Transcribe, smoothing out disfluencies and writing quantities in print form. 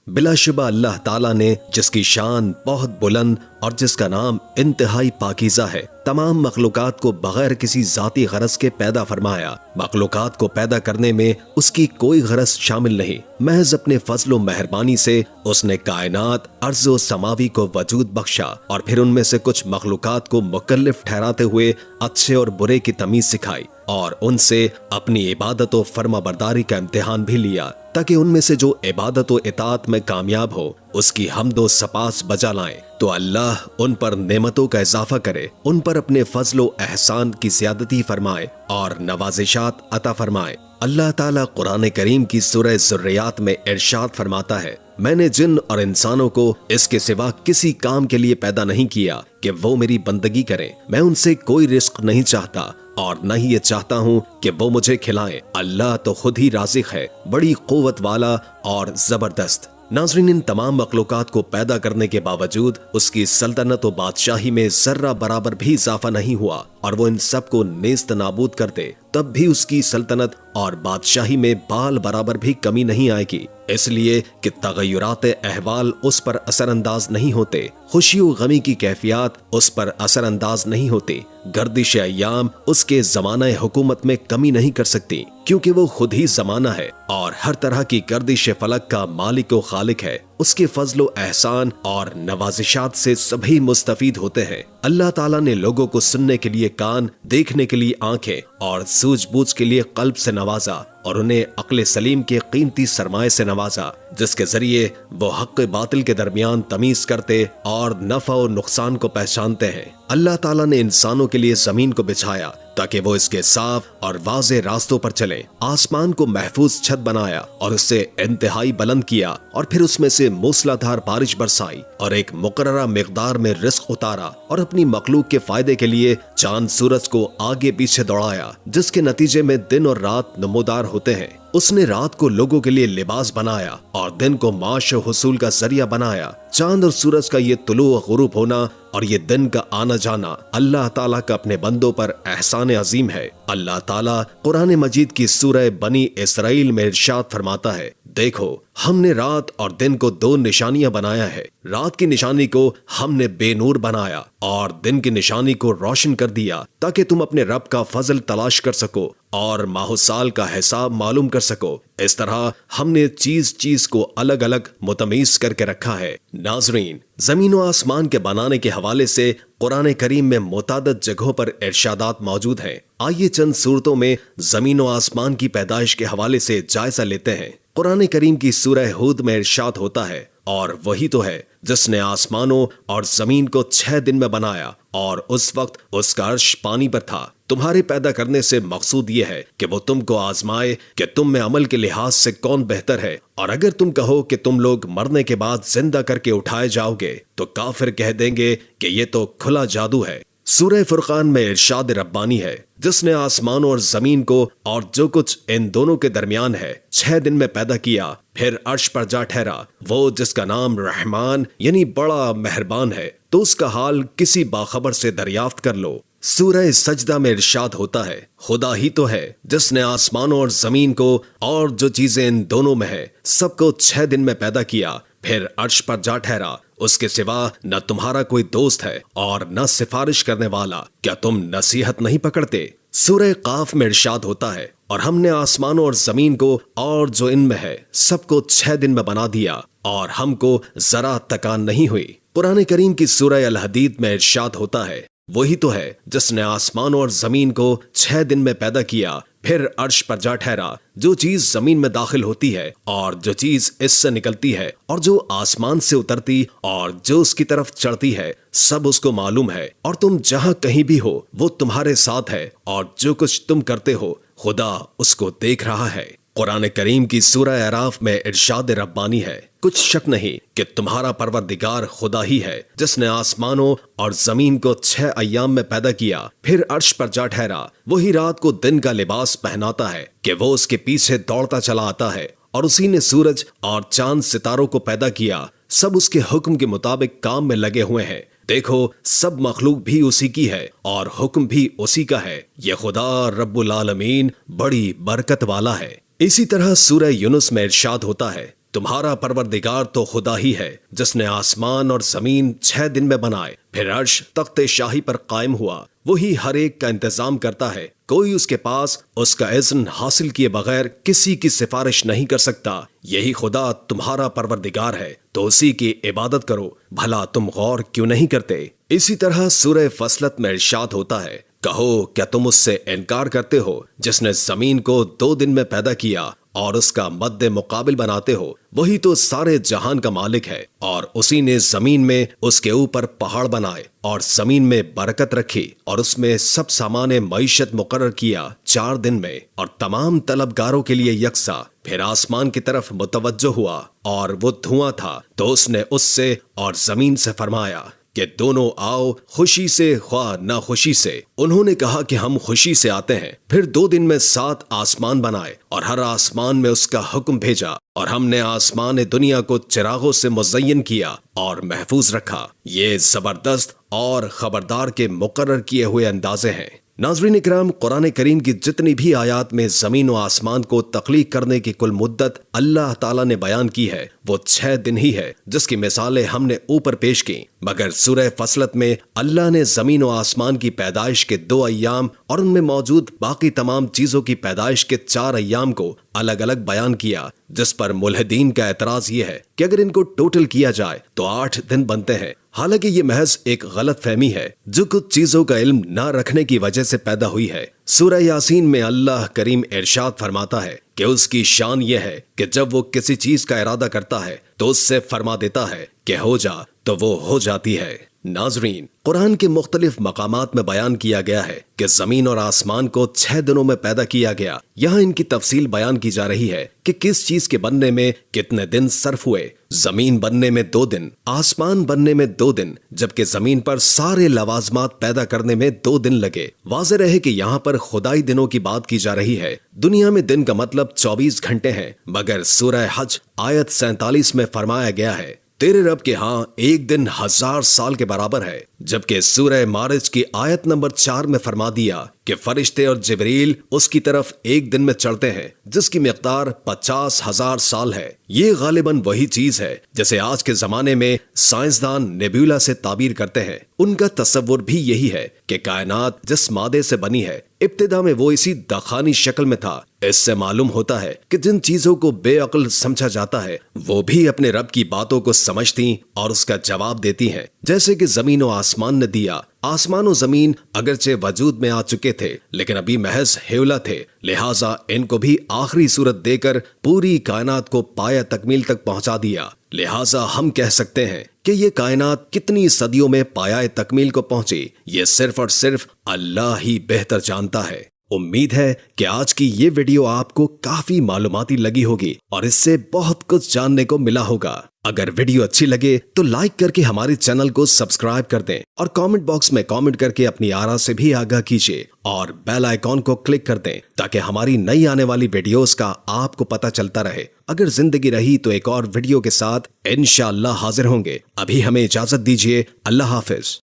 بلا شبہ اللہ تعالیٰ نے جس کی شان بہت بلند اور جس کا نام انتہائی پاکیزہ ہے، تمام مخلوقات کو بغیر کسی ذاتی غرض کے پیدا فرمایا۔ مخلوقات کو پیدا کرنے میں اس کی کوئی غرض شامل نہیں، محض اپنے فضل و مہربانی سے اس نے کائنات ارض و سماوی کو وجود بخشا، اور پھر ان میں سے کچھ مخلوقات کو مکلف ٹھہراتے ہوئے اچھے اور برے کی تمیز سکھائی، اور ان سے اپنی عبادت و فرما برداری کا امتحان بھی لیا، تاکہ ان میں سے جو عبادت و اطاعت میں کامیاب ہو اس کی حمد و سپاس بجا لائیں، تو اللہ ان پر نعمتوں کا اضافہ کرے، ان پر اپنے فضل و احسان کی زیادتی فرمائے اور نوازشات عطا فرمائے۔ اللہ تعالیٰ قرآن کریم کی سورہ ذریات میں ارشاد فرماتا ہے، میں نے جن اور انسانوں کو اس کے سوا کسی کام کے لیے پیدا نہیں کیا کہ وہ میری بندگی کریں، میں ان سے کوئی رزق نہیں چاہتا اور نہ ہی یہ چاہتا ہوں کہ وہ مجھے کھلائیں، اللہ تو خود ہی رازق ہے، بڑی قوت والا اور زبردست۔ ناظرین، ان تمام مخلوقات کو پیدا کرنے کے باوجود اس کی سلطنت و بادشاہی میں ذرہ برابر بھی اضافہ نہیں ہوا، اور وہ ان سب کو نیست نابود کر دے تب بھی اس کی سلطنت اور بادشاہی میں بال برابر بھی کمی نہیں آئے گی، اس لیے کہ تغیرات احوال اس پر اثر انداز نہیں ہوتے، خوشی و غمی کی کیفیات اس پر اثر انداز نہیں ہوتی، گردش ایام اس کے زمانہ حکومت میں کمی نہیں کر سکتی، کیونکہ وہ خود ہی زمانہ ہے اور ہر طرح کی گردش فلک کا مالک و خالق ہے۔ اس کے فضل و احسان اور نوازشات سے سبھی مستفید ہوتے ہیں۔ اللہ تعالیٰ نے لوگوں کو سننے کے لیے کان، دیکھنے کے لیے آنکھیں اور سوجھ بوجھ کے لیے قلب سے نوازا، اور انہیں عقل سلیم کے قیمتی سرمائے سے نوازا، جس کے ذریعے وہ حق باطل کے درمیان تمیز کرتے اور نفع و نقصان کو پہچانتے ہیں۔ اللہ تعالیٰ نے انسانوں کے لیے زمین کو بچھایا تاکہ وہ اس کے صاف اور واضح راستوں پر چلیں، آسمان کو محفوظ چھت بنایا اور اسے انتہائی بلند کیا، اور پھر اس میں سے موسلادھار بارش برسائی اور ایک مقررہ مقدار میں رزق اتارا، اور اپنی مخلوق کے فائدے کے لیے چاند سورج کو آگے پیچھے دوڑایا، جس کے نتیجے میں دن اور رات نمودار ہوتے ہیں۔ اس نے رات کو لوگوں کے لیے لباس بنایا اور دن کو معاش و حصول کا ذریعہ بنایا۔ چاند اور سورج کا یہ طلوع و غروب ہونا اور یہ دن کا آنا جانا اللہ تعالیٰ کا اپنے بندوں پر احسان عظیم ہے۔ اللہ تعالیٰ قرآن مجید کی سورہ بنی اسرائیل میں ارشاد فرماتا ہے، دیکھو ہم نے رات اور دن کو دو نشانیاں بنایا ہے، رات کی نشانی کو ہم نے بے نور بنایا اور دن کی نشانی کو روشن کر دیا، تاکہ تم اپنے رب کا فضل تلاش کر سکو اور ماہ و سال کا حساب معلوم کر سکو۔ اس طرح ہم نے چیز کو الگ الگ متمیز کر کے رکھا ہے۔ ناظرین، زمین و آسمان کے بنانے کے حوالے سے قرآن کریم میں متعدد جگہوں پر ارشادات موجود ہیں۔ آئیے چند صورتوں میں زمین و آسمان کی پیدائش کے حوالے سے جائزہ لیتے ہیں۔ قرآن کریم کی سورہ ہود میں ارشاد ہوتا ہے، اور وہی تو ہے جس نے آسمانوں اور زمین کو 6 دن میں بنایا، اور اس وقت اس کا عرش پانی پر تھا۔ تمہارے پیدا کرنے سے مقصود یہ ہے کہ وہ تم کو آزمائے کہ تم میں عمل کے لحاظ سے کون بہتر ہے، اور اگر تم کہو کہ تم لوگ مرنے کے بعد زندہ کر کے اٹھائے جاؤ گے تو کافر کہہ دیں گے کہ یہ تو کھلا جادو ہے۔ سورہ فرقان میں ارشاد ربانی ہے، جس نے آسمانوں اور زمین کو اور جو کچھ ان دونوں کے درمیان ہے 6 دن میں پیدا کیا، پھر عرش پر جا ٹھہرا، وہ جس کا نام رحمان یعنی بڑا مہربان ہے، تو اس کا حال کسی باخبر سے دریافت کر لو۔ سورہ سجدہ میں ارشاد ہوتا ہے، خدا ہی تو ہے جس نے آسمانوں اور زمین کو اور جو چیزیں ان دونوں میں ہے سب کو 6 دن میں پیدا کیا، پھر عرش پر جا ٹھہرا، اس کے سوا نہ تمہارا کوئی دوست ہے اور نہ سفارش کرنے والا، کیا تم نصیحت نہیں پکڑتے؟ سورہ قاف میں ارشاد ہوتا ہے، اور ہم نے آسمانوں اور زمین کو اور جو ان میں ہے سب کو 6 دن میں بنا دیا، اور ہم کو ذرا تکان نہیں ہوئی۔ قرآن کریم کی سورہ الحدید میں ارشاد ہوتا ہے، وہی تو ہے جس نے آسمانوں اور زمین کو 6 دن میں پیدا کیا، پھر عرش پر جا ٹھہرا، جو چیز زمین میں داخل ہوتی ہے اور جو چیز اس سے نکلتی ہے اور جو آسمان سے اترتی اور جو اس کی طرف چڑھتی ہے، سب اس کو معلوم ہے، اور تم جہاں کہیں بھی ہو وہ تمہارے ساتھ ہے، اور جو کچھ تم کرتے ہو خدا اس کو دیکھ رہا ہے۔ قرآن کریم کی سورہ اعراف میں ارشاد ربانی ہے، کچھ شک نہیں کہ تمہارا پروردگار خدا ہی ہے جس نے آسمانوں اور زمین کو 6 ایام میں پیدا کیا، پھر عرش پر جا ٹھہرا، وہی رات کو دن کا لباس پہناتا ہے کہ وہ اس کے پیچھے دوڑتا چلا آتا ہے، اور اسی نے سورج اور چاند ستاروں کو پیدا کیا، سب اس کے حکم کے مطابق کام میں لگے ہوئے ہیں۔ دیکھو سب مخلوق بھی اسی کی ہے اور حکم بھی اسی کا ہے، یہ خدا رب العالمین بڑی برکت والا ہے۔ اسی طرح سورہ یونس میں ارشاد ہوتا ہے، تمہارا پروردگار تو خدا ہی ہے جس نے آسمان اور زمین 6 دن میں بنائے، پھر عرش تخت شاہی پر قائم ہوا۔ وہی ہر ایک کا انتظام کرتا ہے، کوئی اس کے پاس اس کا اذن حاصل کیے بغیر کسی کی سفارش نہیں کر سکتا۔ یہی خدا تمہارا پروردگار ہے، تو اسی کی عبادت کرو، بھلا تم غور کیوں نہیں کرتے؟ اسی طرح سورہ فصلت میں ارشاد ہوتا ہے، کہو کیا تم اس سے انکار کرتے ہو جس نے زمین کو 2 دن میں پیدا کیا اور اس کا مد مقابل بناتے ہو؟ وہی تو سارے جہان کا مالک ہے، اور اسی نے زمین میں اس کے اوپر پہاڑ بنائے اور زمین میں برکت رکھی اور اس میں سب سامان معیشت مقرر کیا 4 دن میں، اور تمام طلبگاروں کے لیے یکساں۔ پھر آسمان کی طرف متوجہ ہوا اور وہ دھواں تھا، تو اس نے اس سے اور زمین سے فرمایا کہ دونوں آؤ، خوشی سے خواہ نہ خوشی سے۔ انہوں نے کہا کہ ہم خوشی سے آتے ہیں۔ پھر 2 دن میں 7 آسمان بنائے اور ہر آسمان میں اس کا حکم بھیجا، اور ہم نے آسمان دنیا کو چراغوں سے مزین کیا اور محفوظ رکھا۔ یہ زبردست اور خبردار کے مقرر کیے ہوئے اندازے ہیں۔ ناظرین اکرام، قرآن کریم کی جتنی بھی آیات میں زمین و آسمان کو تخلیق کرنے کی کل مدت اللہ تعالیٰ نے بیان کی ہے، وہ 6 دن ہی ہے، جس کی مثالیں ہم نے اوپر پیش کی۔ مگر سورہ فصلت میں اللہ نے زمین و آسمان کی پیدائش کے 2 ایام اور ان میں موجود باقی تمام چیزوں کی پیدائش کے 4 ایام کو الگ الگ بیان کیا، جس پر ملحدین کا اعتراض یہ ہے کہ اگر ان کو ٹوٹل کیا جائے تو 8 دن بنتے ہیں۔ حالانکہ یہ محض ایک غلط فہمی ہے جو کچھ چیزوں کا علم نہ رکھنے کی وجہ سے پیدا ہوئی ہے۔ سورہ یاسین میں اللہ کریم ارشاد فرماتا ہے کہ اس کی شان یہ ہے کہ جب وہ کسی چیز کا ارادہ کرتا ہے تو اس سے فرما دیتا ہے کہ ہو جا، تو وہ ہو جاتی ہے۔ ناظرین، قرآن کے مختلف مقامات میں بیان کیا گیا ہے کہ زمین اور آسمان کو 6 دنوں میں پیدا کیا گیا۔ یہاں ان کی تفصیل بیان کی جا رہی ہے کہ کس چیز کے بننے میں کتنے دن صرف ہوئے۔ زمین بننے میں 2 دن، آسمان بننے میں 2 دن، جبکہ زمین پر سارے لوازمات پیدا کرنے میں 2 دن لگے۔ واضح رہے کہ یہاں پر خدائی دنوں کی بات کی جا رہی ہے۔ دنیا میں دن کا مطلب 24 گھنٹے ہیں، مگر سورہ حج آیت 47 میں فرمایا گیا ہے، تیرے رب کے ہاں 1 دن 1000 سال کے برابر ہے۔ جبکہ سورہ معارج کی آیت نمبر 4 میں فرما دیا کہ فرشتے اور جبریل اس کی طرف 1 دن میں چڑھتے ہیں، جس کی مقدار 50,000 سال ہے۔ یہ غالباً وہی چیز ہے جیسے آج کے زمانے میں سائنسدان نیبیولا سے تعبیر کرتے ہیں۔ ان کا تصور بھی یہی ہے کہ کائنات جس مادے سے بنی ہے، ابتدا میں وہ اسی دخانی شکل میں تھا۔ اس سے معلوم ہوتا ہے کہ جن چیزوں کو بے عقل سمجھا جاتا ہے، وہ بھی اپنے رب کی باتوں کو سمجھتی اور اس کا جواب دیتی ہیں، جیسے کہ زمین و آسمان نے دیا۔ آسمان و زمین اگرچہ وجود میں آ چکے تھے، لیکن ابھی محض ہیولا تھے، لہٰذا ان کو بھی آخری صورت دے کر پوری کائنات کو پایہ تکمیل تک پہنچا دیا۔ لہٰذا ہم کہہ سکتے ہیں کہ یہ کائنات کتنی صدیوں میں پایہ تکمیل کو پہنچی، یہ صرف اور صرف اللہ ہی بہتر جانتا ہے۔ امید ہے کہ آج کی یہ ویڈیو آپ کو کافی معلوماتی لگی ہوگی اور اس سے بہت کچھ جاننے کو ملا ہوگا۔ اگر ویڈیو اچھی لگے تو لائک کر کے ہمارے چینل کو سبسکرائب کر دیں، اور کامنٹ باکس میں کامنٹ کر کے اپنی آرا سے بھی آگاہ کیجیے، اور بیل آئیکن کو کلک کر دیں تاکہ ہماری نئی آنے والی ویڈیوز کا آپ کو پتہ چلتا رہے۔ اگر زندگی رہی تو ایک اور ویڈیو کے ساتھ انشاءاللہ حاضر ہوں گے۔ ابھی ہمیں اجازت دیجیے، اللہ حافظ۔